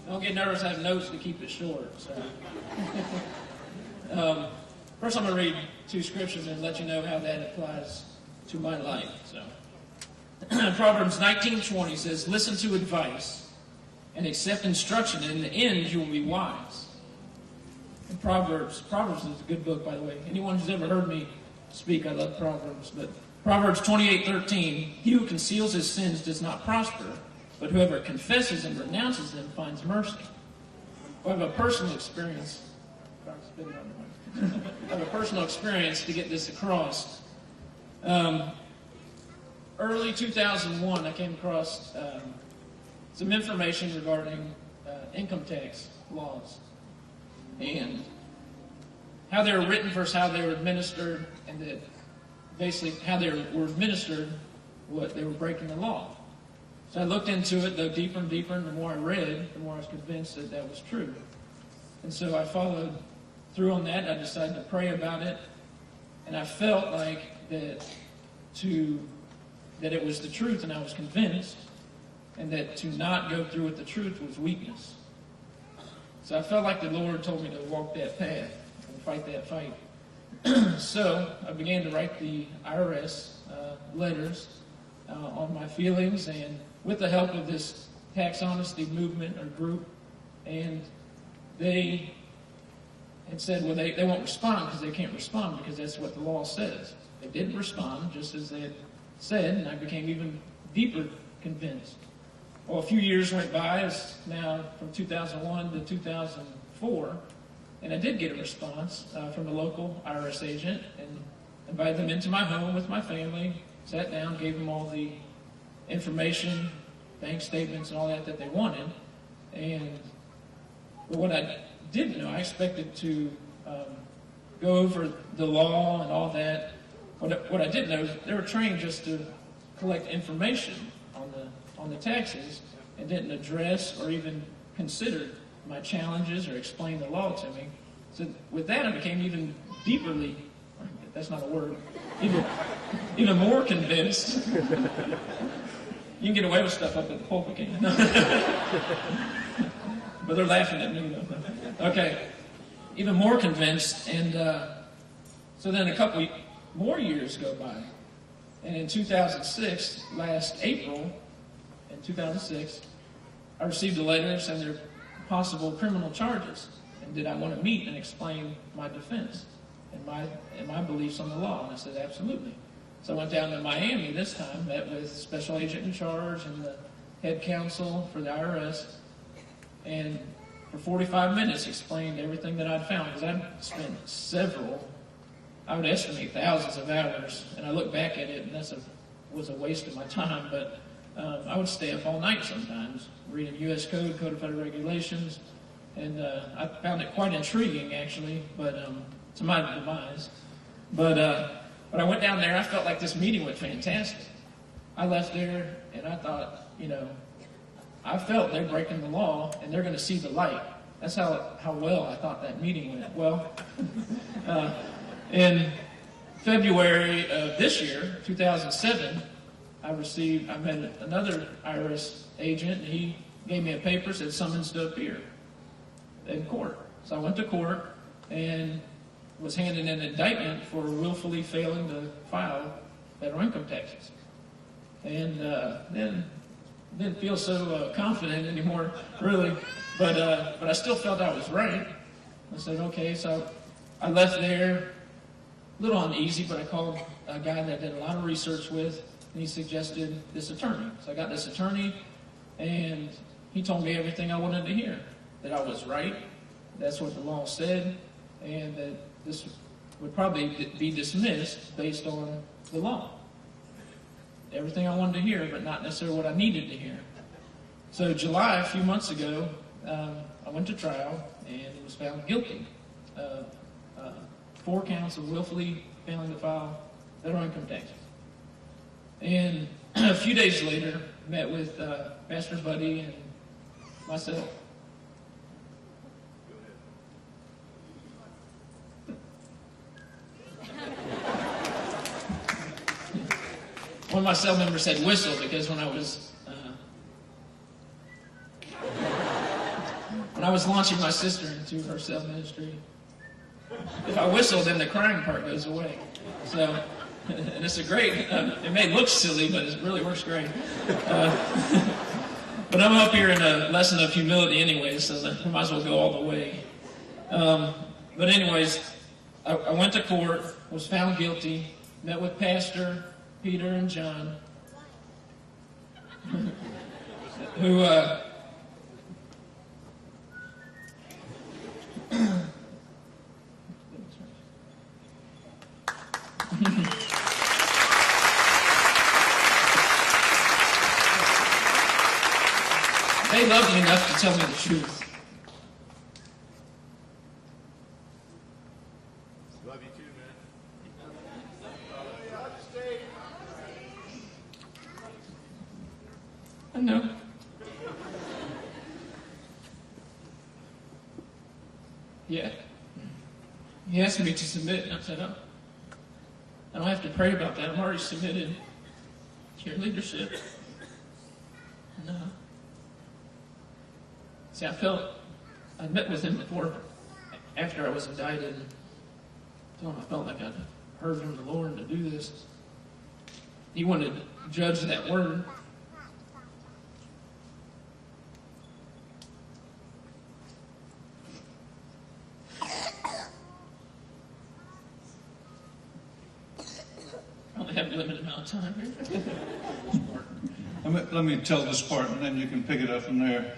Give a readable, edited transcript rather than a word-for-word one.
Don't get nervous, I have notes to keep it short. So. First I'm going to read two scriptures and let you know how that applies to my life. So, Proverbs 19:20 says, "Listen to advice and accept instruction, and in the end you will be wise." And Proverbs is a good book, by the way. Anyone who's ever heard me speak, I love Proverbs. But Proverbs 28:13, "He who conceals his sins does not prosper, but whoever confesses and renounces them finds mercy." I have a personal experience. I have a personal experience to get this across. Early 2001, I came across some information regarding income tax laws and how they were written versus how they were administered, and that basically how they were administered, what they were breaking the law. So I looked into it, dug deeper and deeper, and the more I read, the more I was convinced that that was true. And so I followed through on that. I decided to pray about it, and I felt like that it was the truth, and I was convinced, and that to not go through with the truth was weakness. So I felt like the Lord told me to walk that path and fight that fight. So I began to write the IRS letters on my feelings, and with the help of this tax honesty movement or group, and they had said, well, they won't respond because they can't respond because that's what the law says. They didn't respond, just as they had said, and I became even deeper convinced. Well, a few years went by, it's now from 2001 to 2004, and I did get a response from a local IRS agent, and invited them into my home with my family, sat down, gave them all the information, bank statements and all that they wanted. And what I didn't know, I expected to go over the law and all that. What I didn't know is they were trained just to collect information on the taxes, and didn't address or even consider my challenges or explain the law to me. So with that, I became even deeperly, that's not a word, even more convinced. You can get away with stuff up at the pulpit, can't you? But they're laughing at me, though. Okay, even more convinced, and so then a couple more years go by, and in 2006, last April, in 2006, I received a letter saying there were possible criminal charges, and did I want to meet and explain my defense and my beliefs on the law? And I said, absolutely. So I went down to Miami this time, met with special agent in charge and the head counsel for the IRS, and for 45 minutes explained everything that I'd found, because I'd spent several, I would estimate thousands of hours, and I look back at it, and that was a waste of my time, but I would stay up all night sometimes, reading U.S. Code, Code of Federal Regulations, and I found it quite intriguing, actually, but to my demise. But when I went down there, I felt like this meeting went fantastic. I left there, and I thought, I felt they're breaking the law, and they're going to see the light. That's how well I thought that meeting went. Well, in February of this year, 2007, I met another IRS agent, and he gave me a paper, said summons to appear in court. So I went to court and was handed an indictment for willfully failing to file federal income taxes. And then didn't feel so confident anymore, really, but I still felt I was right. I said, okay, so I left there, a little uneasy, but I called a guy that I did a lot of research with, and he suggested this attorney. So I got this attorney, and he told me everything I wanted to hear, that I was right, that's what the law said, and that this would probably be dismissed based on the law. Everything I wanted to hear, but not necessarily what I needed to hear. So July, a few months ago, I went to trial and was found guilty of 4 counts of willfully failing to file federal income taxes. And a few days later, met with Pastor Buddy and myself. One of my cell members said whistle because when I was when I was launching my sister into her cell ministry, if I whistle, then the crying part goes away. So, and it's a great, it may look silly, but it really works great. But I'm up here in a lesson of humility anyway, so I might as well go all the way. But anyways, I went to court, was found guilty, met with Pastor Peter and John, who they loved me enough to tell me the truth. Love you too, man. I know. Yeah. He asked me to submit, and I said, oh, I don't have to pray about that. I'm already submitted to your leadership. No. See, I met with him before, after I was indicted, and told him I felt like I'd heard from the Lord to do this. He wanted to judge that word. I only have a limited amount of time here. Let me tell this part, and then you can pick it up from there.